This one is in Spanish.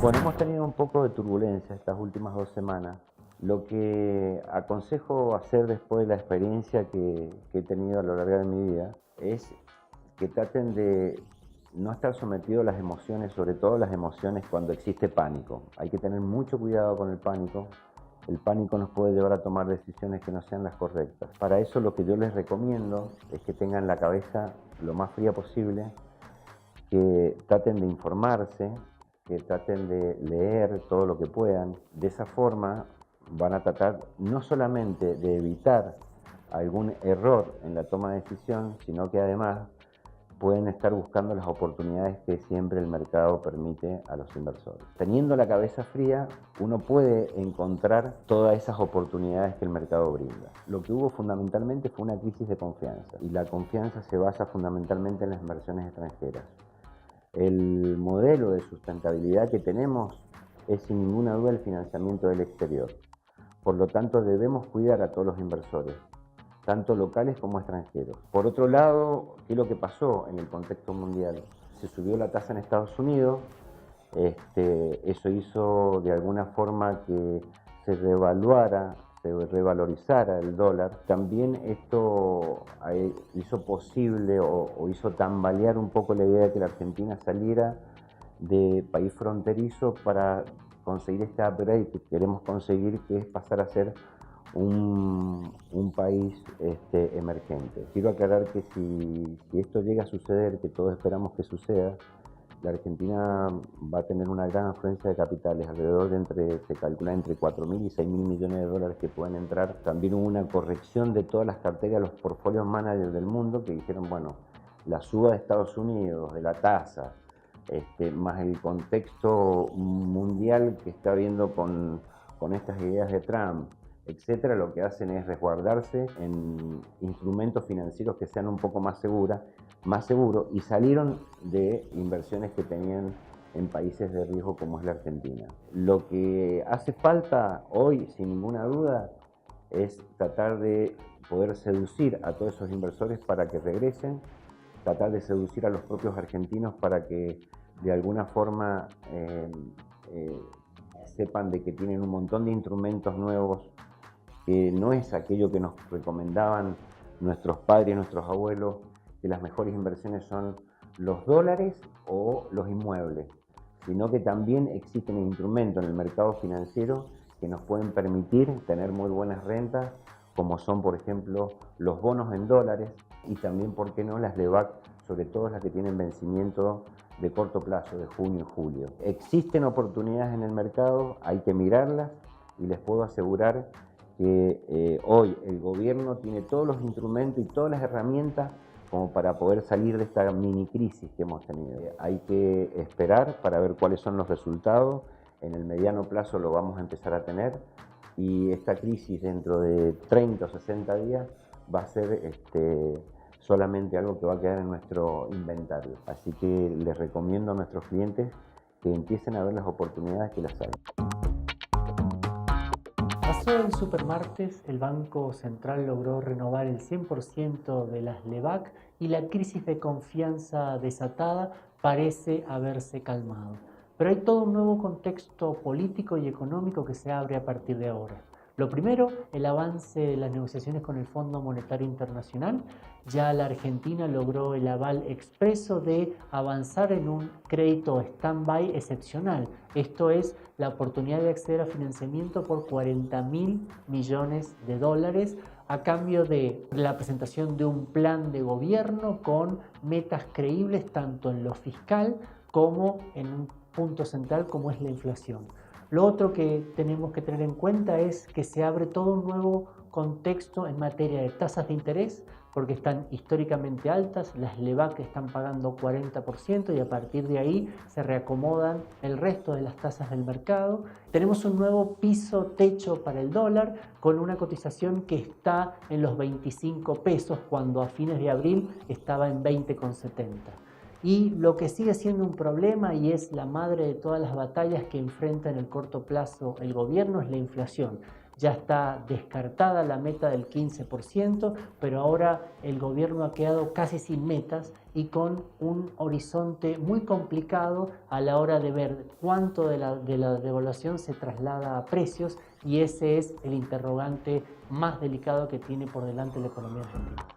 Bueno, hemos tenido un poco de turbulencia estas últimas 2 semanas. Lo que aconsejo hacer después de la experiencia que he tenido a lo largo de mi vida es que traten de no estar sometidos a las emociones, sobre todo las emociones cuando existe pánico. Hay que tener mucho cuidado con el pánico. El pánico nos puede llevar a tomar decisiones que no sean las correctas. Para eso lo que yo les recomiendo es que tengan la cabeza lo más fría posible, que traten de informarse, que traten de leer todo lo que puedan. De esa forma van a tratar no solamente de evitar algún error en la toma de decisión, sino que además pueden estar buscando las oportunidades que siempre el mercado permite a los inversores. Teniendo la cabeza fría, uno puede encontrar todas esas oportunidades que el mercado brinda. Lo que hubo fundamentalmente fue una crisis de confianza, y la confianza se basa fundamentalmente en las inversiones extranjeras. El modelo de sustentabilidad que tenemos es sin ninguna duda el financiamiento del exterior. Por lo tanto, debemos cuidar a todos los inversores, tanto locales como extranjeros. Por otro lado, ¿qué es lo que pasó en el contexto mundial? Se subió la tasa en Estados Unidos, eso hizo de alguna forma que se revalorizara el dólar. También esto hizo posible o hizo tambalear un poco la idea de que la Argentina saliera de país fronterizo para conseguir este upgrade que queremos conseguir, que es pasar a ser un país emergente. Quiero aclarar que si esto llega a suceder, que todos esperamos que suceda, la Argentina va a tener una gran afluencia de capitales, alrededor se calcula entre 4.000 y 6.000 millones de dólares que pueden entrar. También hubo una corrección de todas las carteras, los portfolios managers del mundo, que dijeron, bueno, la suba de Estados Unidos, de la tasa, más el contexto mundial que está viendo con estas ideas de Trump, etcétera, lo que hacen es resguardarse en instrumentos financieros que sean un poco más seguros, y salieron de inversiones que tenían en países de riesgo como es la Argentina. Lo que hace falta hoy, sin ninguna duda, es tratar de poder seducir a todos esos inversores para que regresen, tratar de seducir a los propios argentinos para que de alguna forma sepan de que tienen un montón de instrumentos nuevos, que no es aquello que nos recomendaban nuestros padres y nuestros abuelos, que las mejores inversiones son los dólares o los inmuebles, sino que también existen instrumentos en el mercado financiero que nos pueden permitir tener muy buenas rentas, como son, por ejemplo, los bonos en dólares, y también, ¿por qué no?, las LEVAC, sobre todo las que tienen vencimiento de corto plazo, de junio y julio. Existen oportunidades en el mercado, hay que mirarlas, y les puedo asegurar que hoy el gobierno tiene todos los instrumentos y todas las herramientas como para poder salir de esta mini crisis que hemos tenido. Hay que esperar para ver cuáles son los resultados. En el mediano plazo lo vamos a empezar a tener, y esta crisis dentro de 30 o 60 días va a ser solamente algo que va a quedar en nuestro inventario. Así que les recomiendo a nuestros clientes que empiecen a ver las oportunidades que las hay. Pasó el supermartes, el Banco Central logró renovar el 100% de las LEVAC y la crisis de confianza desatada parece haberse calmado. Pero hay todo un nuevo contexto político y económico que se abre a partir de ahora. Lo primero, el avance de las negociaciones con el Fondo Monetario Internacional. Ya la Argentina logró el aval expreso de avanzar en un crédito stand-by excepcional. Esto es la oportunidad de acceder a financiamiento por 40.000 millones de dólares a cambio de la presentación de un plan de gobierno con metas creíbles tanto en lo fiscal como en un punto central como es la inflación. Lo otro que tenemos que tener en cuenta es que se abre todo un nuevo contexto en materia de tasas de interés, porque están históricamente altas, las LEVAC están pagando 40% y a partir de ahí se reacomodan el resto de las tasas del mercado. Tenemos un nuevo piso techo para el dólar con una cotización que está en los 25 pesos cuando a fines de abril estaba en 20,70. Y lo que sigue siendo un problema y es la madre de todas las batallas que enfrenta en el corto plazo el gobierno es la inflación. ya está descartada la meta del 15%, pero ahora el gobierno ha quedado casi sin metas y con un horizonte muy complicado a la hora de ver cuánto de la devaluación se traslada a precios, y ese es el interrogante más delicado que tiene por delante la economía argentina.